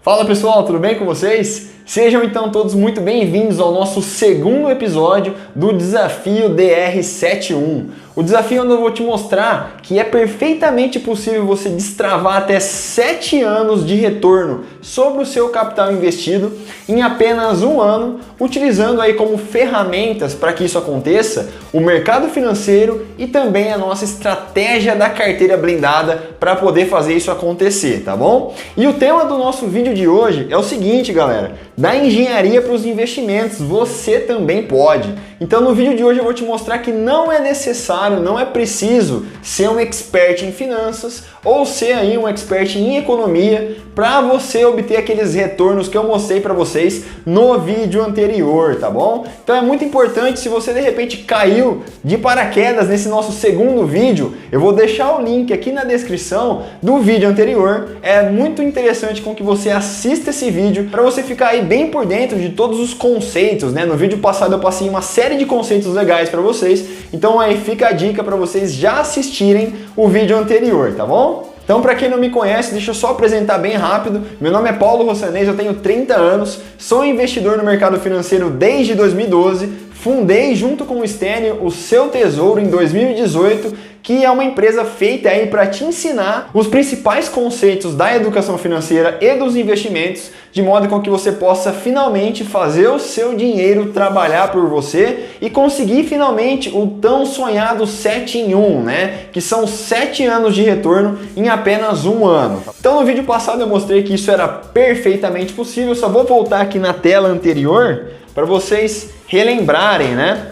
Fala pessoal, tudo bem com vocês? Sejam então todos muito bem-vindos ao nosso segundo episódio do Desafio DR71. O desafio onde eu vou te mostrar que é perfeitamente possível você destravar até 7 anos de retorno sobre o seu capital investido em apenas um ano, utilizando aí como ferramentas para que isso aconteça o mercado financeiro e também a nossa estratégia da carteira blindada para poder fazer isso acontecer, tá bom? E o tema do nosso vídeo de hoje é o seguinte, galera: da engenharia para os investimentos, você também pode. Então no vídeo de hoje eu vou te mostrar que não é necessário, não é preciso ser um expert em finanças ou ser aí um expert em economia para você obter aqueles retornos que eu mostrei para vocês no vídeo anterior, tá bom? Então é muito importante, se você de repente caiu de paraquedas nesse nosso segundo vídeo, eu vou deixar o link aqui na descrição do vídeo anterior. É muito interessante com que você assista esse vídeo para você ficar aí bem por dentro de todos os conceitos, né? No vídeo passado eu passei uma série de conceitos legais para vocês, então aí fica a dica para vocês já assistirem o vídeo anterior, tá bom? Então, para quem não me conhece, deixa eu só apresentar bem rápido. Meu nome é Paulo Rossanez, eu tenho 30 anos, sou investidor no mercado financeiro desde 2012, fundei junto com o Stênio o Seu Tesouro em 2018, que é uma empresa feita aí para te ensinar os principais conceitos da educação financeira e dos investimentos, de modo com que você possa finalmente fazer o seu dinheiro trabalhar por você e conseguir finalmente o tão sonhado 7 em 1, né? Que são 7 anos de retorno em apenas um ano. Então no vídeo passado eu mostrei que isso era perfeitamente possível, só vou voltar aqui na tela anterior para vocês relembrarem, né?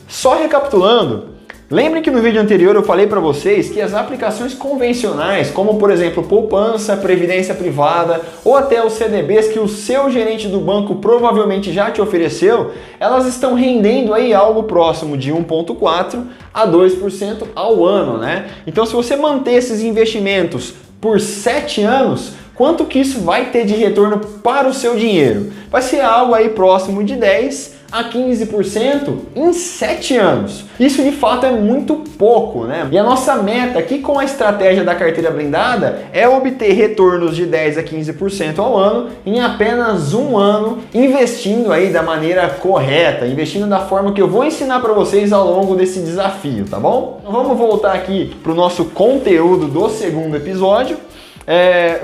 Só recapitulando, lembrem que no vídeo anterior eu falei para vocês que as aplicações convencionais, como por exemplo poupança, previdência privada ou até os CDBs que o seu gerente do banco provavelmente já te ofereceu, elas estão rendendo aí algo próximo de 1,4% a 2% ao ano, né? Então se você manter esses investimentos por 7 anos, quanto que isso vai ter de retorno para o seu dinheiro? Vai ser algo aí próximo de 10% a 15% em 7 anos. Isso de fato é muito pouco, né? E a nossa meta aqui com a estratégia da carteira blindada é obter retornos de 10 a 15% ao ano em apenas um ano, investindo aí da maneira correta, investindo da forma que eu vou ensinar para vocês ao longo desse desafio, tá bom? Então vamos voltar aqui para o nosso conteúdo do segundo episódio.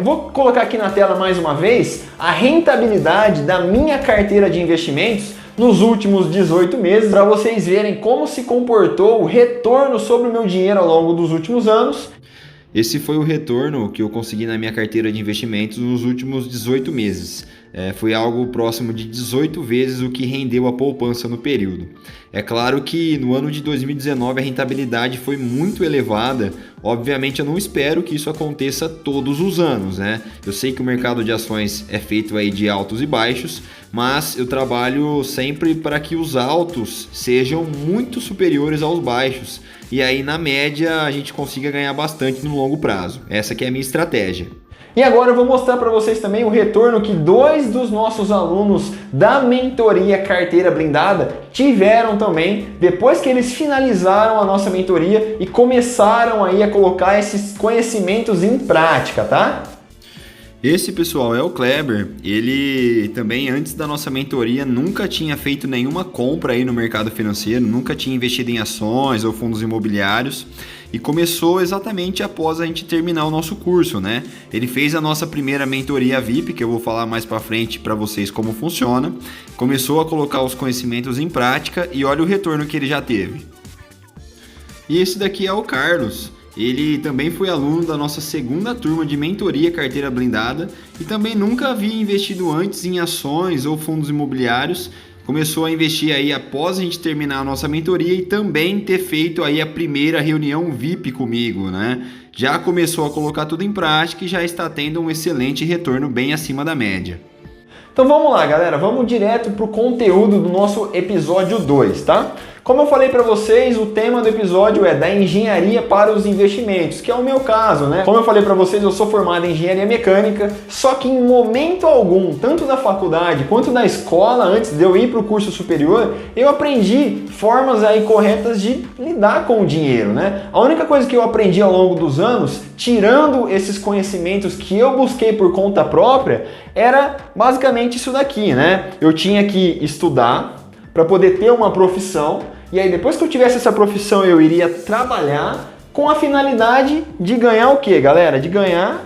Vou colocar aqui na tela mais uma vez a rentabilidade da minha carteira de investimentos nos últimos 18 meses, para vocês verem como se comportou o retorno sobre o meu dinheiro ao longo dos últimos anos. Esse foi o retorno que eu consegui na minha carteira de investimentos nos últimos 18 meses. Foi algo próximo de 18 vezes o que rendeu a poupança no período. É claro que no ano de 2019 a rentabilidade foi muito elevada. Obviamente eu não espero que isso aconteça todos os anos, né? Eu sei que o mercado de ações é feito aí de altos e baixos, mas eu trabalho sempre para que os altos sejam muito superiores aos baixos. E aí na média a gente consiga ganhar bastante no longo prazo. Essa que é a minha estratégia. E agora eu vou mostrar para vocês também o retorno que 2 dos nossos alunos da mentoria Carteira Blindada tiveram também depois que eles finalizaram a nossa mentoria e começaram aí a colocar esses conhecimentos em prática, tá? Esse pessoal é o Kleber. Ele também antes da nossa mentoria nunca tinha feito nenhuma compra aí no mercado financeiro, nunca tinha investido em ações ou fundos imobiliários e começou exatamente após a gente terminar o nosso curso, né? Ele fez a nossa primeira mentoria VIP, que eu vou falar mais para frente para vocês como funciona, começou a colocar os conhecimentos em prática e olha o retorno que ele já teve. E esse daqui é o Carlos. Ele também foi aluno da nossa segunda turma de mentoria Carteira Blindada e também nunca havia investido antes em ações ou fundos imobiliários. Começou a investir aí após a gente terminar a nossa mentoria e também ter feito aí a primeira reunião VIP comigo, né? Já começou a colocar tudo em prática e já está tendo um excelente retorno bem acima da média. Então vamos lá, galera, vamos direto para o conteúdo do nosso episódio 2, tá? Como eu falei para vocês, o tema do episódio é da engenharia para os investimentos, que é o meu caso, né? Como eu falei para vocês, eu sou formado em engenharia mecânica, só que em momento algum, tanto da faculdade quanto da escola, antes de eu ir para o curso superior, eu aprendi formas aí corretas de lidar com o dinheiro, né? A única coisa que eu aprendi ao longo dos anos, tirando esses conhecimentos que eu busquei por conta própria, era basicamente isso daqui, né? Eu tinha que estudar para poder ter uma profissão, e aí depois que eu tivesse essa profissão eu iria trabalhar com a finalidade de ganhar o quê, galera? De ganhar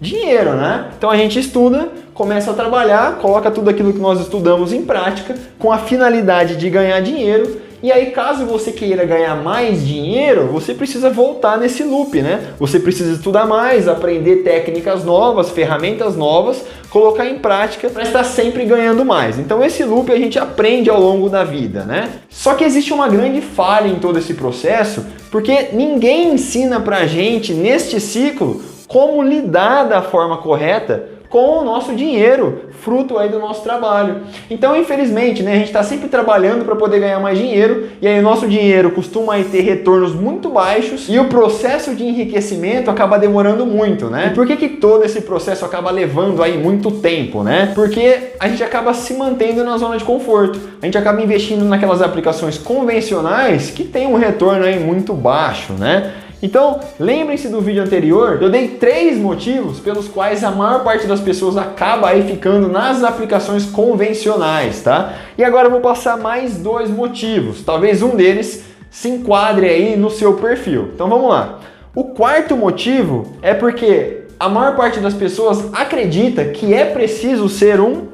dinheiro, né? Então a gente estuda, começa a trabalhar, coloca tudo aquilo que nós estudamos em prática com a finalidade de ganhar dinheiro. E aí, caso você queira ganhar mais dinheiro, você precisa voltar nesse loop, né? Você precisa estudar mais, aprender técnicas novas, ferramentas novas, colocar em prática para estar sempre ganhando mais. Então esse loop a gente aprende ao longo da vida, né? Só que existe uma grande falha em todo esse processo, porque ninguém ensina pra gente neste ciclo como lidar da forma correta com o nosso dinheiro, fruto aí do nosso trabalho. Então, infelizmente, né, a gente está sempre trabalhando para poder ganhar mais dinheiro, e aí o nosso dinheiro costuma aí ter retornos muito baixos, e o processo de enriquecimento acaba demorando muito, né? E por que todo esse processo acaba levando aí muito tempo, né? Porque a gente acaba se mantendo na zona de conforto. A gente acaba investindo naquelas aplicações convencionais que tem um retorno aí muito baixo, né? Então, lembrem-se do vídeo anterior, eu dei 3 motivos pelos quais a maior parte das pessoas acaba aí ficando nas aplicações convencionais, tá? E agora eu vou passar mais 2 motivos, talvez um deles se enquadre aí no seu perfil. Então vamos lá. O quarto motivo é porque a maior parte das pessoas acredita que é preciso ser um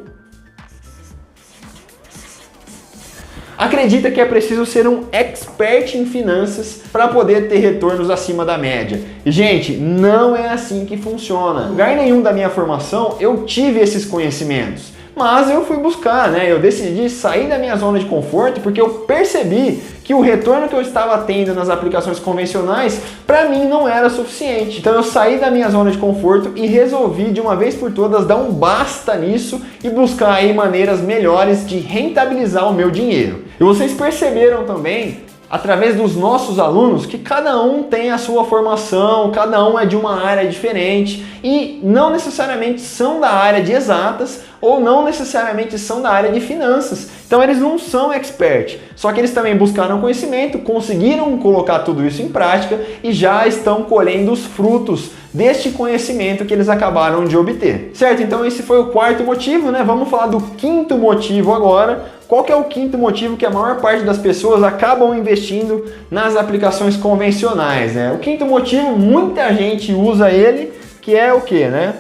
expert em finanças para poder ter retornos acima da média. E, gente, não é assim que funciona. Em lugar nenhum da minha formação eu tive esses conhecimentos, mas eu fui buscar, né? Eu decidi sair da minha zona de conforto porque eu percebi que o retorno que eu estava tendo nas aplicações convencionais, para mim não era suficiente. Então eu saí da minha zona de conforto e resolvi de uma vez por todas dar um basta nisso e buscar aí maneiras melhores de rentabilizar o meu dinheiro. E vocês perceberam também, através dos nossos alunos, que cada um tem a sua formação, cada um é de uma área diferente e não necessariamente são da área de exatas ou não necessariamente são da área de finanças. Então eles não são expert, só que eles também buscaram conhecimento, conseguiram colocar tudo isso em prática e já estão colhendo os frutos deste conhecimento que eles acabaram de obter. Certo? Então esse foi o quarto motivo, né? Vamos falar do quinto motivo agora. Qual que é o quinto motivo que a maior parte das pessoas acabam investindo nas aplicações convencionais, né? O quinto motivo, muita gente usa ele, que é o quê, né?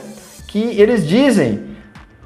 Que eles dizem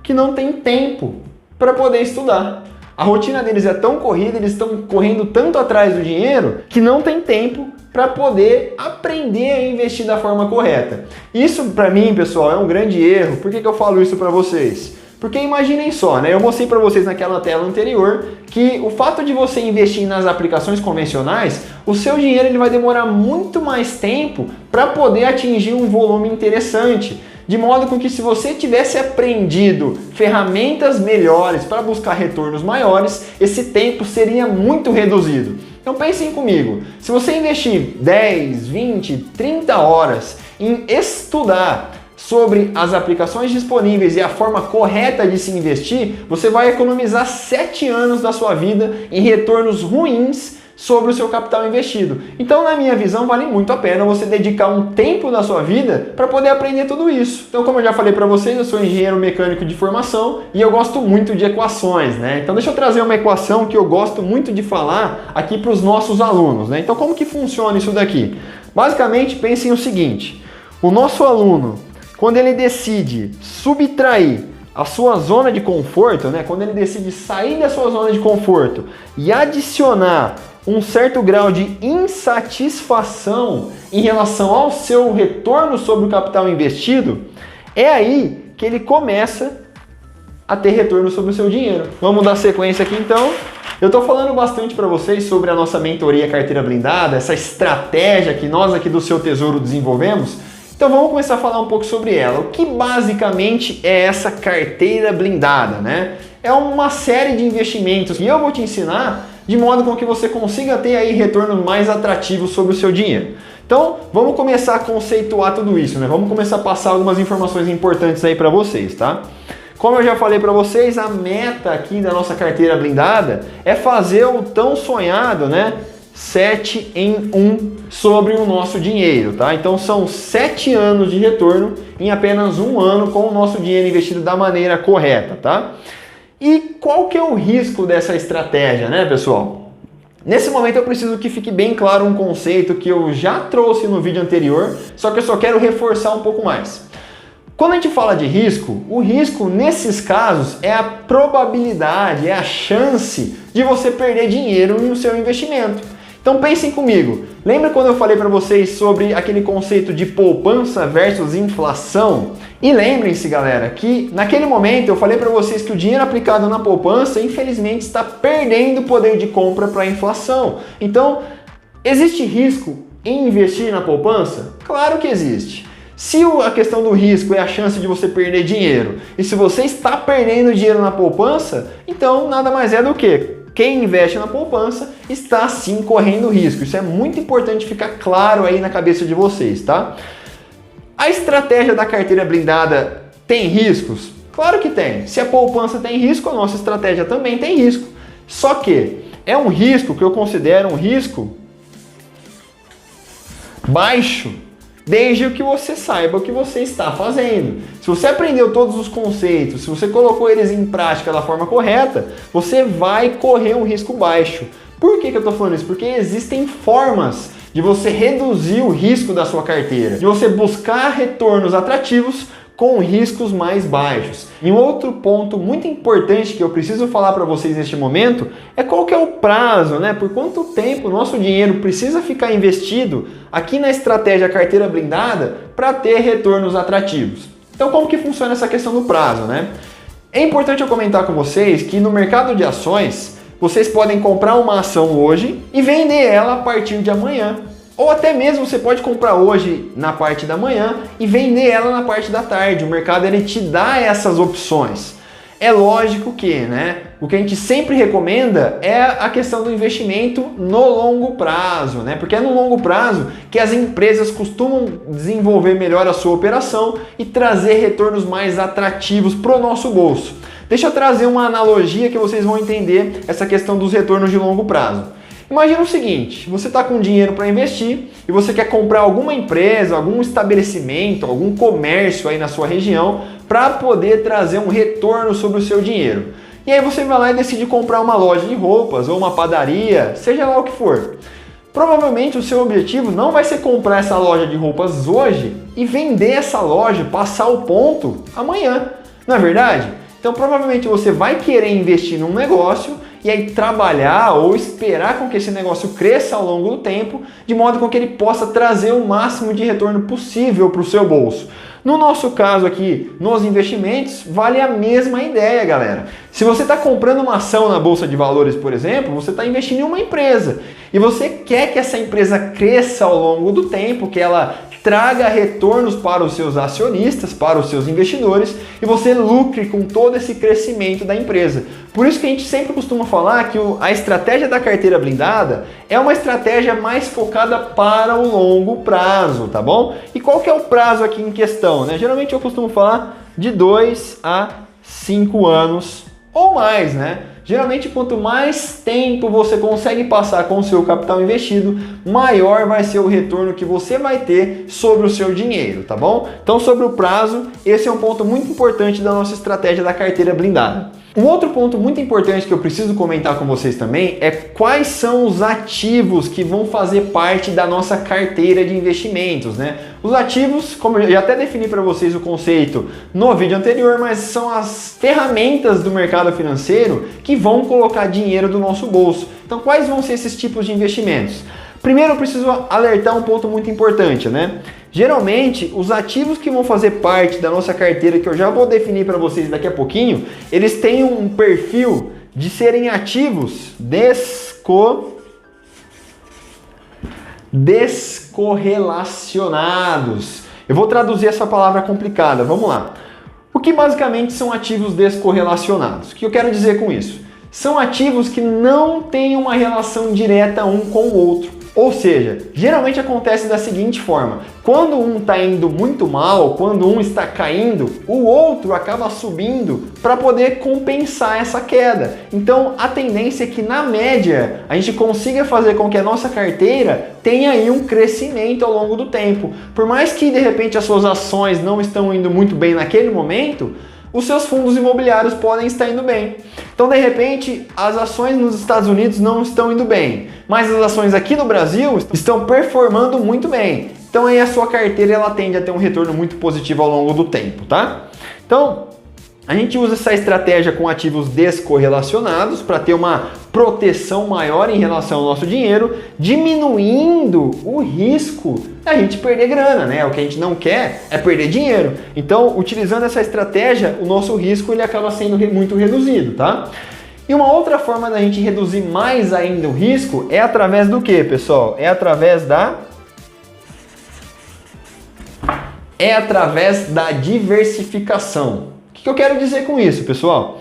que não tem tempo para poder estudar. A rotina deles é tão corrida, eles estão correndo tanto atrás do dinheiro que não tem tempo para poder aprender a investir da forma correta. Isso para mim, pessoal, é um grande erro. Por que eu falo isso para vocês? Porque imaginem só, né? Eu mostrei para vocês naquela tela anterior que o fato de você investir nas aplicações convencionais, o seu dinheiro ele vai demorar muito mais tempo para poder atingir um volume interessante. De modo com que se você tivesse aprendido ferramentas melhores para buscar retornos maiores, esse tempo seria muito reduzido. Então pensem comigo, se você investir 10, 20, 30 horas em estudar sobre as aplicações disponíveis e a forma correta de se investir, você vai economizar 7 anos da sua vida em retornos ruins sobre o seu capital investido. Então, na minha visão, vale muito a pena você dedicar um tempo da sua vida para poder aprender tudo isso. Então, como eu já falei para vocês, eu sou engenheiro mecânico de formação e eu gosto muito de equações, né? Então, deixa eu trazer uma equação que eu gosto muito de falar aqui para os nossos alunos, né? Então, como que funciona isso daqui? Basicamente, pensem o seguinte: o nosso aluno, quando ele decide subtrair a sua zona de conforto, né? Quando ele decide sair da sua zona de conforto e adicionar um certo grau de insatisfação em relação ao seu retorno sobre o capital investido, é aí que ele começa a ter retorno sobre o seu dinheiro. Vamos dar sequência aqui então. Eu estou falando bastante para vocês sobre a nossa mentoria Carteira Blindada, essa estratégia que nós aqui do Seu Tesouro desenvolvemos. Então vamos começar a falar um pouco sobre ela. O que basicamente é essa carteira blindada, né? É uma série de investimentos que eu vou te ensinar de modo com que você consiga ter aí retornos mais atrativos sobre o seu dinheiro. Então, vamos começar a conceituar tudo isso, né? Vamos começar a passar algumas informações importantes aí para vocês, tá? Como eu já falei para vocês, a meta aqui da nossa carteira blindada é fazer o tão sonhado, né? 7 em 1 sobre o nosso dinheiro, tá? Então são 7 anos de retorno em apenas um ano com o nosso dinheiro investido da maneira correta, tá? E qual que é o risco dessa estratégia, né, pessoal? Nesse momento eu preciso que fique bem claro um conceito que eu já trouxe no vídeo anterior, só que eu só quero reforçar um pouco mais. Quando a gente fala de risco, o risco nesses casos é a probabilidade, é a chance de você perder dinheiro no seu investimento. Então pensem comigo, lembra quando eu falei para vocês sobre aquele conceito de poupança versus inflação? E lembrem-se, galera, que naquele momento eu falei para vocês que o dinheiro aplicado na poupança, infelizmente, está perdendo poder de compra para a inflação. Então, existe risco em investir na poupança? Claro que existe. Se a questão do risco é a chance de você perder dinheiro, e se você está perdendo dinheiro na poupança, então nada mais é do que quem investe na poupança está sim correndo risco. Isso é muito importante ficar claro aí na cabeça de vocês, tá? A estratégia da carteira blindada tem riscos? Claro que tem. Se a poupança tem risco, a nossa estratégia também tem risco. Só que é um risco que eu considero um risco baixo, desde que você saiba o que você está fazendo. Se você aprendeu todos os conceitos, se você colocou eles em prática da forma correta, você vai correr um risco baixo. Por que eu estou falando isso? Porque existem formas de você reduzir o risco da sua carteira, de você buscar retornos atrativos com riscos mais baixos. E um outro ponto muito importante que eu preciso falar para vocês neste momento é qual que é o prazo, né? Por quanto tempo o nosso dinheiro precisa ficar investido aqui na estratégia carteira blindada para ter retornos atrativos. Então, como que funciona essa questão do prazo, né? É importante eu comentar com vocês que no mercado de ações, vocês podem comprar uma ação hoje e vender ela a partir de amanhã. Ou até mesmo você pode comprar hoje na parte da manhã e vender ela na parte da tarde. O mercado ele te dá essas opções. É lógico que, né, o que a gente sempre recomenda é a questão do investimento no longo prazo, né? Porque é no longo prazo que as empresas costumam desenvolver melhor a sua operação e trazer retornos mais atrativos para o nosso bolso. Deixa eu trazer uma analogia que vocês vão entender essa questão dos retornos de longo prazo. Imagina o seguinte, você está com dinheiro para investir e você quer comprar alguma empresa, algum estabelecimento, algum comércio aí na sua região para poder trazer um retorno sobre o seu dinheiro. E aí você vai lá e decide comprar uma loja de roupas ou uma padaria, seja lá o que for. Provavelmente o seu objetivo não vai ser comprar essa loja de roupas hoje e vender essa loja, passar o ponto amanhã, não é verdade? Então provavelmente você vai querer investir num negócio e aí trabalhar ou esperar com que esse negócio cresça ao longo do tempo, de modo com que ele possa trazer o máximo de retorno possível para o seu bolso. No nosso caso aqui, nos investimentos, vale a mesma ideia, galera. Se você está comprando uma ação na Bolsa de Valores, por exemplo, você está investindo em uma empresa e você quer que essa empresa cresça ao longo do tempo, que ela traga retornos para os seus acionistas, para os seus investidores e você lucre com todo esse crescimento da empresa. Por isso que a gente sempre costuma falar que a estratégia da carteira blindada é uma estratégia mais focada para o longo prazo, tá bom? E qual que é o prazo aqui em questão, né? Geralmente eu costumo falar de 2 a 5 anos ou mais, né? Geralmente, quanto mais tempo você consegue passar com o seu capital investido, maior vai ser o retorno que você vai ter sobre o seu dinheiro, tá bom? Então, sobre o prazo, esse é um ponto muito importante da nossa estratégia da carteira blindada. Um outro ponto muito importante que eu preciso comentar com vocês também é quais são os ativos que vão fazer parte da nossa carteira de investimentos, né? Os ativos, como eu já até defini para vocês o conceito no vídeo anterior, mas são as ferramentas do mercado financeiro que vão colocar dinheiro do nosso bolso. Então, quais vão ser esses tipos de investimentos? Primeiro, eu preciso alertar um ponto muito importante, né? Geralmente, os ativos que vão fazer parte da nossa carteira, que eu já vou definir para vocês daqui a pouquinho, eles têm um perfil de serem ativos descorrelacionados. Eu vou traduzir essa palavra complicada, vamos lá. O que basicamente são ativos descorrelacionados? O que eu quero dizer com isso? são ativos que não têm uma relação direta um com o outro. Ou seja, geralmente acontece da seguinte forma: quando um está indo muito mal, quando um está caindo, o outro acaba subindo para poder compensar essa queda. Então a tendência é que na média a gente consiga fazer com que a nossa carteira tenha aí um crescimento ao longo do tempo. Por mais que de repente as suas ações não estão indo muito bem naquele momento, os seus fundos imobiliários podem estar indo bem. Então, de repente, as ações nos Estados Unidos não estão indo bem, mas as ações aqui no Brasil estão performando muito bem. Então, aí a sua carteira ela tende a ter um retorno muito positivo ao longo do tempo, tá? Então, a gente usa essa estratégia com ativos descorrelacionados para ter uma proteção maior em relação ao nosso dinheiro, diminuindo o risco da gente perder grana, né? O que a gente não quer é perder dinheiro. Então, utilizando essa estratégia, o nosso risco ele acaba sendo muito reduzido, tá? E uma outra forma da gente reduzir mais ainda o risco é através do que, pessoal? É através da diversificação. O que eu quero dizer com isso, pessoal?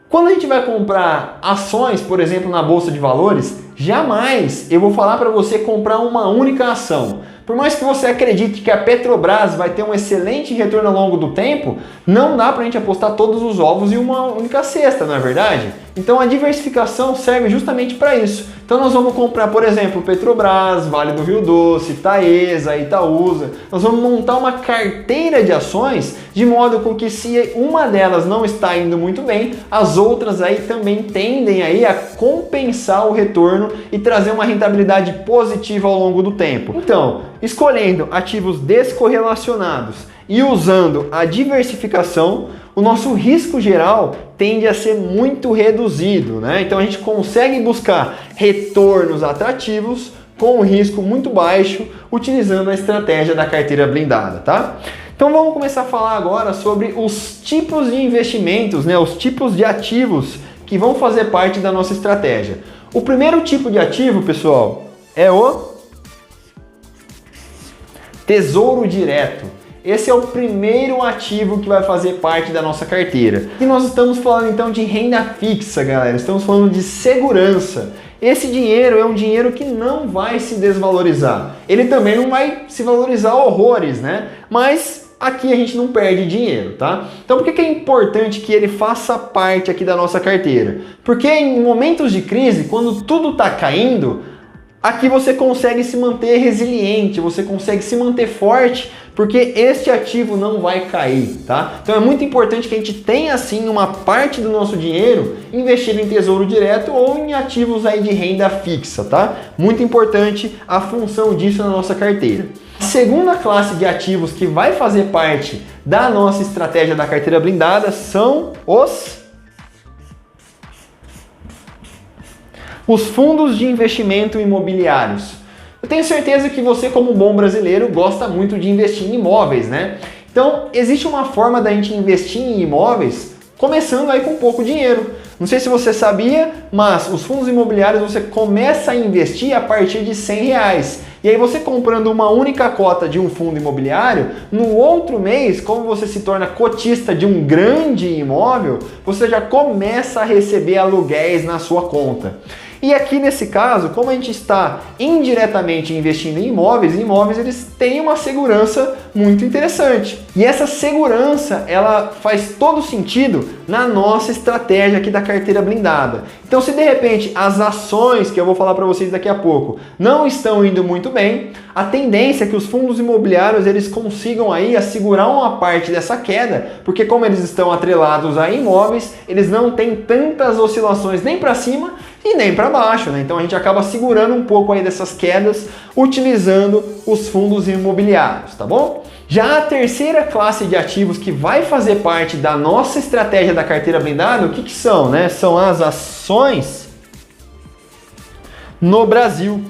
Quando a gente vai comprar ações, por exemplo, na Bolsa de Valores, jamais eu vou falar para você comprar uma única ação. Por mais que você acredite que a Petrobras vai ter um excelente retorno ao longo do tempo, não dá para a gente apostar todos os ovos em uma única cesta, não é verdade? Então a diversificação serve justamente para isso. Então nós vamos comprar, por exemplo, Petrobras, Vale do Rio Doce, Taesa, Itaúsa. Nós vamos montar uma carteira de ações de modo com que se uma delas não está indo muito bem, as outras aí também tendem aí a compensar o retorno e trazer uma rentabilidade positiva ao longo do tempo. Então, escolhendo ativos descorrelacionados e usando a diversificação, o nosso risco geral tende a ser muito reduzido, né? Então a gente consegue buscar retornos atrativos com um risco muito baixo, utilizando a estratégia da carteira blindada, tá? Então vamos começar a falar agora sobre os tipos de investimentos, né? Os tipos de ativos que vão fazer parte da nossa estratégia. O primeiro tipo de ativo, pessoal, é o Tesouro Direto. Esse é o primeiro ativo que vai fazer parte da nossa carteira. E nós estamos falando então de renda fixa, galera. Estamos falando de segurança. Esse dinheiro é um dinheiro que não vai se desvalorizar. Ele também não vai se valorizar horrores, né? Mas aqui a gente não perde dinheiro, tá? Então por que é importante que ele faça parte aqui da nossa carteira? Porque em momentos de crise, quando tudo está caindo, aqui você consegue se manter resiliente, você consegue se manter forte, porque este ativo não vai cair, tá? Então é muito importante que a gente tenha assim uma parte do nosso dinheiro investido em tesouro direto ou em ativos aí de renda fixa, tá? Muito importante a função disso na nossa carteira. A segunda classe de ativos que vai fazer parte da nossa estratégia da carteira blindada são os fundos de investimento imobiliários. Eu tenho certeza que você, como bom brasileiro, gosta muito de investir em imóveis, né? Então, existe uma forma da gente investir em imóveis começando aí com pouco dinheiro. Não sei se você sabia, mas os fundos imobiliários você começa a investir a partir de R$100. E aí você comprando uma única cota de um fundo imobiliário, no outro mês, como você se torna cotista de um grande imóvel, você já começa a receber aluguéis na sua conta. E aqui nesse caso, como a gente está indiretamente investindo em imóveis eles têm uma segurança muito interessante. E essa segurança, ela faz todo sentido na nossa estratégia aqui da carteira blindada. Então se de repente as ações, que eu vou falar para vocês daqui a pouco, não estão indo muito bem, a tendência é que os fundos imobiliários eles consigam aí assegurar uma parte dessa queda, porque como eles estão atrelados a imóveis, eles não têm tantas oscilações nem para cima e nem para baixo, né? Então a gente acaba segurando um pouco aí dessas quedas utilizando os fundos imobiliários, tá bom? Já a terceira classe de ativos que vai fazer parte da nossa estratégia da carteira blindada, o que são, né? São as ações no Brasil.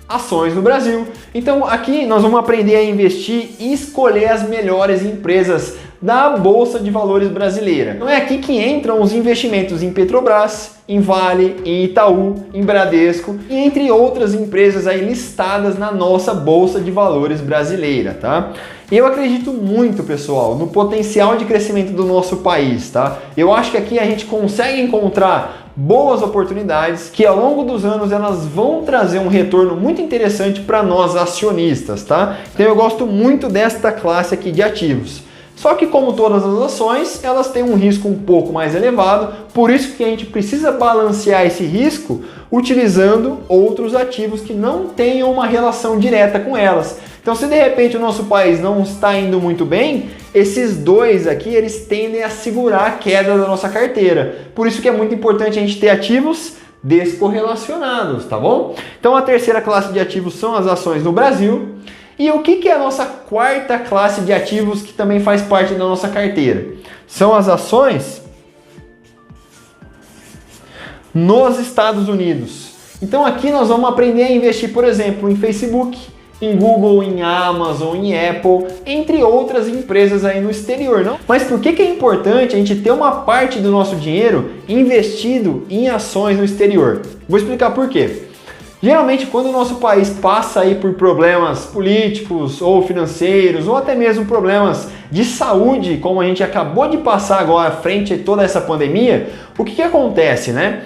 Ações no Brasil. Então aqui nós vamos aprender a investir e escolher as melhores empresas da Bolsa de Valores brasileira. Então é aqui que entram os investimentos em Petrobras, em Vale, em Itaú, em Bradesco e entre outras empresas aí listadas na nossa Bolsa de Valores brasileira, tá? E eu acredito muito, pessoal, no potencial de crescimento do nosso país, tá? Eu acho que aqui a gente consegue encontrar boas oportunidades que ao longo dos anos elas vão trazer um retorno muito interessante para nós acionistas, tá? Então eu gosto muito desta classe aqui de ativos. Só que como todas as ações, elas têm um risco um pouco mais elevado, por isso que a gente precisa balancear esse risco utilizando outros ativos que não tenham uma relação direta com elas. Então, se de repente o nosso país não está indo muito bem, esses dois aqui, eles tendem a segurar a queda da nossa carteira. Por isso que é muito importante a gente ter ativos descorrelacionados, tá bom? Então, a terceira classe de ativos são as ações no Brasil. E o que é a nossa quarta classe de ativos que também faz parte da nossa carteira? São as ações nos Estados Unidos. Então aqui nós vamos aprender a investir, por exemplo, em Facebook, em Google, em Amazon, em Apple, entre outras empresas aí no exterior, não? Mas por que é importante a gente ter uma parte do nosso dinheiro investido em ações no exterior? Vou explicar por quê. Geralmente, quando o nosso país passa aí por problemas políticos ou financeiros, ou até mesmo problemas de saúde, como a gente acabou de passar agora frente a toda essa pandemia, o que acontece, né?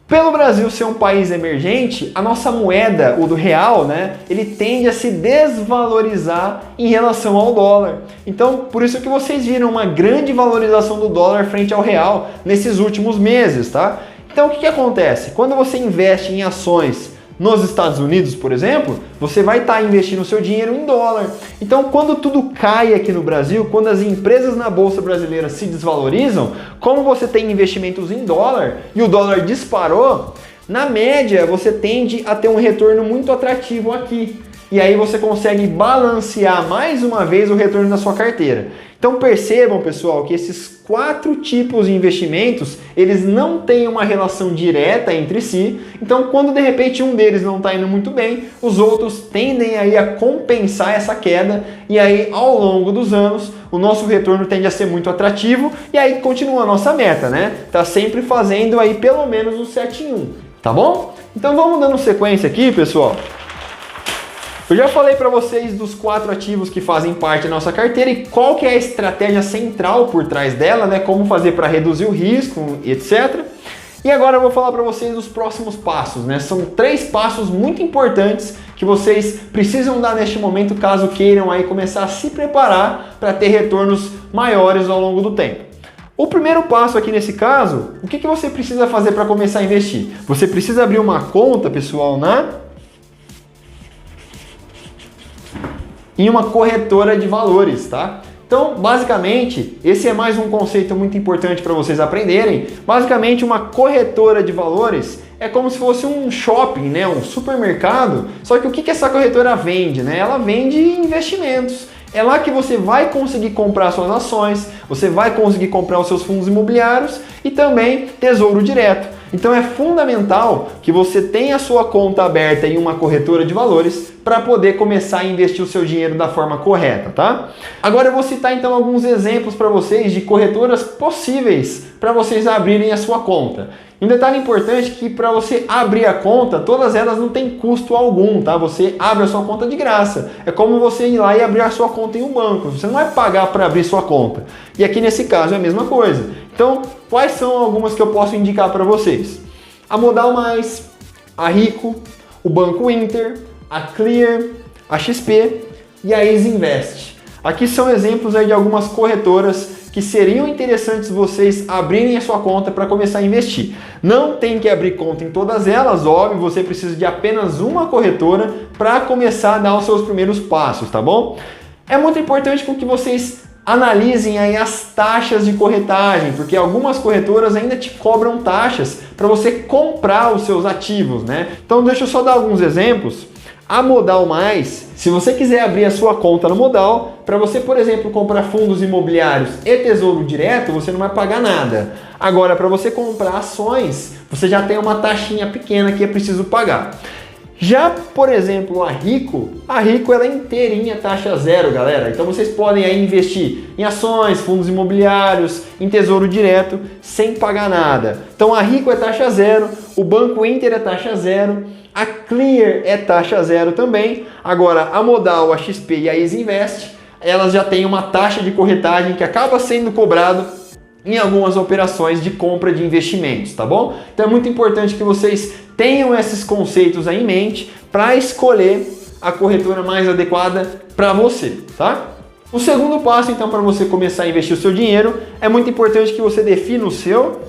Pelo Brasil ser um país emergente, a nossa moeda, o do real, né, ele tende a se desvalorizar em relação ao dólar. Então, por isso que vocês viram uma grande valorização do dólar frente ao real nesses últimos meses, tá? Então, o que acontece? Quando você investe em ações nos Estados Unidos, por exemplo, você vai estar investindo o seu dinheiro em dólar. Então, quando tudo cai aqui no Brasil, quando as empresas na Bolsa Brasileira se desvalorizam, como você tem investimentos em dólar e o dólar disparou, na média você tende a ter um retorno muito atrativo aqui. E aí você consegue balancear mais uma vez o retorno da sua carteira. Então percebam, pessoal, que esses 4 tipos de investimentos, eles não têm uma relação direta entre si. Então, quando de repente um deles não está indo muito bem, os outros tendem aí a compensar essa queda. E aí, ao longo dos anos, o nosso retorno tende a ser muito atrativo. E aí continua a nossa meta, né? Tá sempre fazendo aí pelo menos um 7 em 1, tá bom? Então vamos dando sequência aqui, pessoal. Eu já falei para vocês dos 4 ativos que fazem parte da nossa carteira e qual que é a estratégia central por trás dela, né? Como fazer para reduzir o risco, etc. E agora eu vou falar para vocês dos próximos passos, né? São 3 passos muito importantes que vocês precisam dar neste momento caso queiram aí começar a se preparar para ter retornos maiores ao longo do tempo. O primeiro passo aqui nesse caso, o que você precisa fazer para começar a investir? Você precisa abrir uma conta, pessoal, em uma corretora de valores, tá? Então, basicamente, esse é mais um conceito muito importante para vocês aprenderem. Basicamente, uma corretora de valores é como se fosse um shopping, né? Um supermercado. Só que o que essa corretora vende, né? Ela vende investimentos. É lá que você vai conseguir comprar suas ações, você vai conseguir comprar os seus fundos imobiliários e também tesouro direto. Então é fundamental que você tenha a sua conta aberta em uma corretora de valores para poder começar a investir o seu dinheiro da forma correta, tá? Agora eu vou citar então alguns exemplos para vocês de corretoras possíveis para vocês abrirem a sua conta. Um detalhe importante que para você abrir a conta, todas elas não têm custo algum, tá? Você abre a sua conta de graça. É como você ir lá e abrir a sua conta em um banco. Você não vai pagar para abrir sua conta. E aqui nesse caso é a mesma coisa. Então, quais são algumas que eu posso indicar para vocês? A Modal Mais, a Rico, o Banco Inter, a Clear, a XP e a Easy Invest. Aqui são exemplos aí de algumas corretoras que seriam interessantes vocês abrirem a sua conta para começar a investir. Não tem que abrir conta em todas elas, óbvio, você precisa de apenas uma corretora para começar a dar os seus primeiros passos, tá bom? É muito importante que vocês analisem aí as taxas de corretagem, porque algumas corretoras ainda te cobram taxas para você comprar os seus ativos, né? Então deixa eu só dar alguns exemplos. A Modal Mais, se você quiser abrir a sua conta no Modal, para você, por exemplo, comprar fundos imobiliários e tesouro direto, você não vai pagar nada. Agora, para você comprar ações, você já tem uma taxinha pequena que é preciso pagar. Já, por exemplo, a Rico ela é inteirinha taxa zero, galera. Então vocês podem aí investir em ações, fundos imobiliários, em tesouro direto, sem pagar nada. Então a Rico é taxa zero, o Banco Inter é taxa zero, a Clear é taxa zero também. Agora a Modal, a XP e a Easy Invest, elas já têm uma taxa de corretagem que acaba sendo cobrado em algumas operações de compra de investimentos, tá bom? Então é muito importante que vocês tenham esses conceitos aí em mente para escolher a corretora mais adequada para você, tá? O segundo passo, então, para você começar a investir o seu dinheiro, é muito importante que você defina o seu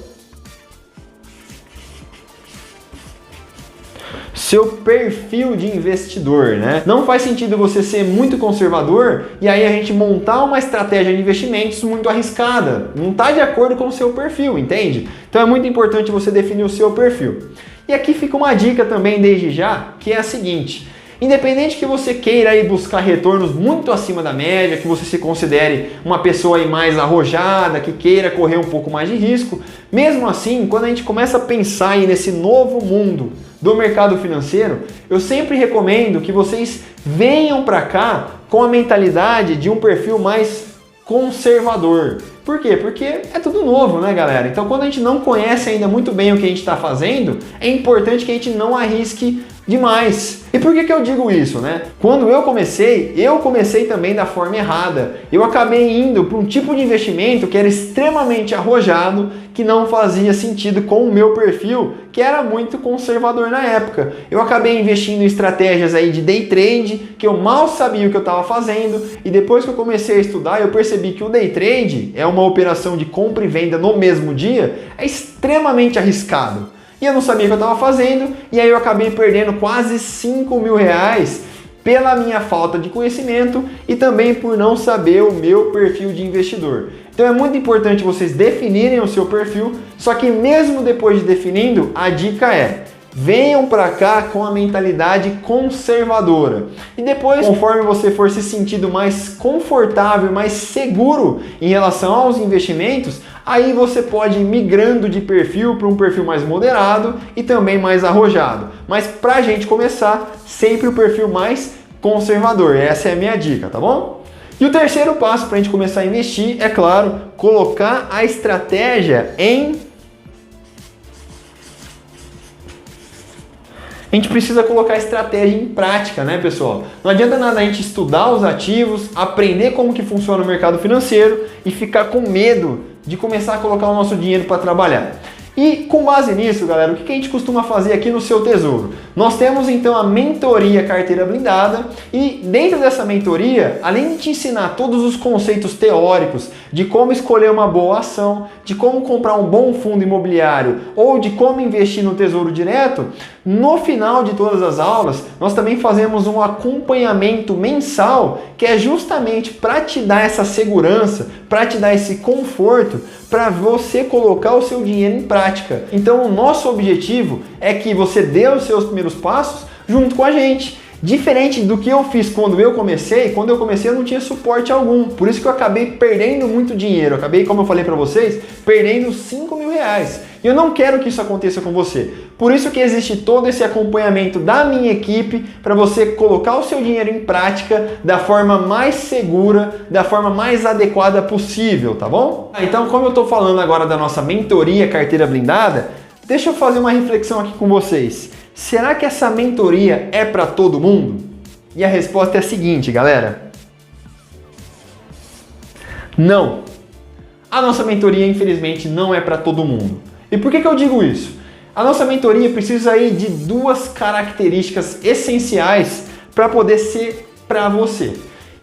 perfil de investidor, né? Não faz sentido você ser muito conservador e aí a gente montar uma estratégia de investimentos muito arriscada. Não está de acordo com o seu perfil, entende? Então é muito importante você definir o seu perfil. E aqui fica uma dica também desde já, que é a seguinte: independente que você queira aí buscar retornos muito acima da média, que você se considere uma pessoa aí mais arrojada, que queira correr um pouco mais de risco, mesmo assim, quando a gente começa a pensar aí nesse novo mundo do mercado financeiro, eu sempre recomendo que vocês venham para cá com a mentalidade de um perfil mais conservador. Por quê? Porque é tudo novo, né, galera? Então, quando a gente não conhece ainda muito bem o que a gente está fazendo, é importante que a gente não arrisque demais. E por que eu digo isso, né? Quando eu comecei também da forma errada. Eu acabei indo para um tipo de investimento que era extremamente arrojado, que não fazia sentido com o meu perfil, que era muito conservador na época. Eu acabei investindo em estratégias aí de day trade, que eu mal sabia o que eu estava fazendo, e depois que eu comecei a estudar, eu percebi que o day trade é uma operação de compra e venda no mesmo dia, é extremamente arriscado. E eu não sabia o que eu estava fazendo, e aí eu acabei perdendo quase 5 mil reais pela minha falta de conhecimento e também por não saber o meu perfil de investidor. Então é muito importante vocês definirem o seu perfil, só que mesmo depois de definindo, a dica é: venham para cá com a mentalidade conservadora. E depois, conforme você for se sentindo mais confortável, mais seguro em relação aos investimentos, aí você pode ir migrando de perfil para um perfil mais moderado e também mais arrojado. Mas para a gente começar, sempre o perfil mais conservador. Essa é a minha dica, tá bom? E o terceiro passo para a gente começar a investir, é claro, colocar a estratégia A gente precisa colocar a estratégia em prática, né, pessoal? Não adianta nada a gente estudar os ativos, aprender como que funciona o mercado financeiro e ficar com medo de começar a colocar o nosso dinheiro para trabalhar. E com base nisso, galera, o que a gente costuma fazer aqui no Seu Tesouro? Nós temos então a mentoria Carteira Blindada e dentro dessa mentoria, além de te ensinar todos os conceitos teóricos de como escolher uma boa ação, de como comprar um bom fundo imobiliário ou de como investir no Tesouro Direto, no final de todas as aulas, nós também fazemos um acompanhamento mensal que é justamente para te dar essa segurança, para te dar esse conforto, para você colocar o seu dinheiro em prática. Então o nosso objetivo é que você dê os seus primeiros passos junto com a gente. Diferente do que eu fiz quando eu comecei eu não tinha suporte algum. Por isso que eu acabei perdendo muito dinheiro. Eu acabei, como eu falei para vocês, perdendo 5 mil reais. E eu não quero que isso aconteça com você. Por isso que existe todo esse acompanhamento da minha equipe para você colocar o seu dinheiro em prática da forma mais segura, da forma mais adequada possível, tá bom? Então, como eu estou falando agora da nossa mentoria Carteira Blindada, deixa eu fazer uma reflexão aqui com vocês. Será que essa mentoria é para todo mundo? E a resposta é a seguinte, galera. Não. A nossa mentoria, infelizmente, não é para todo mundo. E por que eu digo isso? A nossa mentoria precisa aí de duas características essenciais para poder ser para você.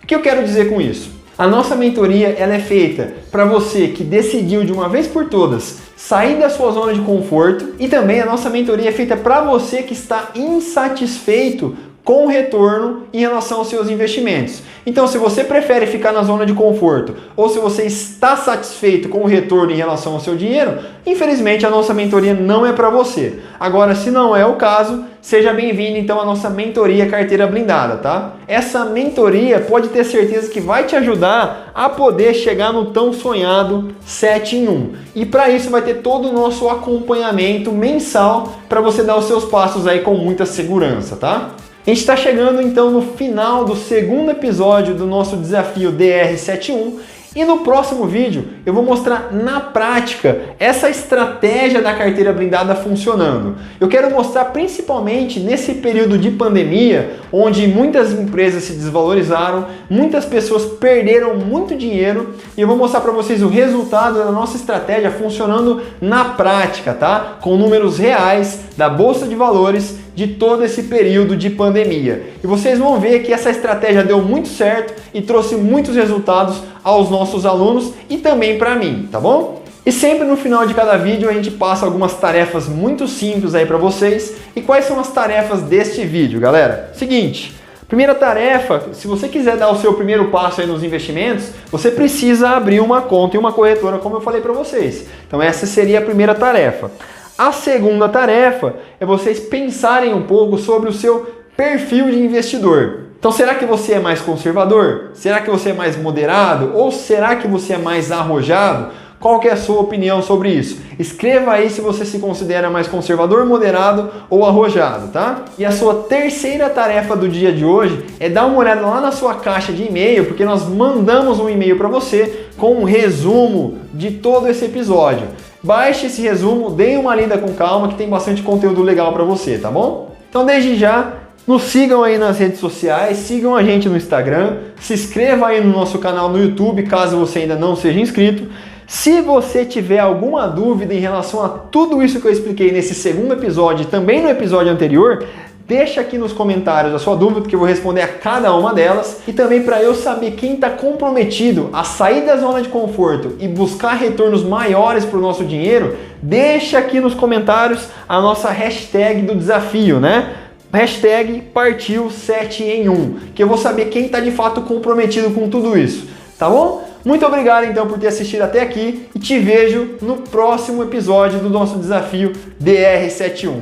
O que eu quero dizer com isso? A nossa mentoria ela é feita para você que decidiu de uma vez por todas sair da sua zona de conforto e também a nossa mentoria é feita para você que está insatisfeito com o retorno em relação aos seus investimentos. Então, se você prefere ficar na zona de conforto ou se você está satisfeito com o retorno em relação ao seu dinheiro, infelizmente a nossa mentoria não é para você. Agora, se não é o caso, seja bem-vindo então à nossa mentoria Carteira Blindada, tá? Essa mentoria pode ter certeza que vai te ajudar a poder chegar no tão sonhado 7 em 1. E para isso vai ter todo o nosso acompanhamento mensal para você dar os seus passos aí com muita segurança, tá? A gente está chegando então no final do segundo episódio do nosso desafio DR71 e no próximo vídeo eu vou mostrar na prática essa estratégia da carteira blindada funcionando. Eu quero mostrar principalmente nesse período de pandemia, onde muitas empresas se desvalorizaram, muitas pessoas perderam muito dinheiro e eu vou mostrar para vocês o resultado da nossa estratégia funcionando na prática, tá? Com números reais da Bolsa de Valores de todo esse período de pandemia. E vocês vão ver que essa estratégia deu muito certo e trouxe muitos resultados aos nossos alunos e também para mim, tá bom? E sempre no final de cada vídeo a gente passa algumas tarefas muito simples aí para vocês. E quais são as tarefas deste vídeo, galera? Seguinte, primeira tarefa, se você quiser dar o seu primeiro passo aí nos investimentos, você precisa abrir uma conta em uma corretora, como eu falei para vocês. Então essa seria a primeira tarefa. A segunda tarefa é vocês pensarem um pouco sobre o seu perfil de investidor. Então, será que você é mais conservador? Será que você é mais moderado? Ou será que você é mais arrojado? Qual que é a sua opinião sobre isso? Escreva aí se você se considera mais conservador, moderado ou arrojado, tá? E a sua terceira tarefa do dia de hoje é dar uma olhada lá na sua caixa de e-mail, porque nós mandamos um e-mail para você com um resumo de todo esse episódio. Baixe esse resumo, dê uma lida com calma que tem bastante conteúdo legal para você, tá bom? Então desde já, nos sigam aí nas redes sociais, sigam a gente no Instagram, se inscreva aí no nosso canal no YouTube, caso você ainda não seja inscrito. Se você tiver alguma dúvida em relação a tudo isso que eu expliquei nesse segundo episódio e também no episódio anterior, deixa aqui nos comentários a sua dúvida, que eu vou responder a cada uma delas. E também para eu saber quem está comprometido a sair da zona de conforto e buscar retornos maiores para o nosso dinheiro, deixa aqui nos comentários a nossa hashtag do desafio, né? Hashtag partiu 7 em 1, que eu vou saber quem está de fato comprometido com tudo isso, tá bom? Muito obrigado então por ter assistido até aqui e te vejo no próximo episódio do nosso desafio DR71.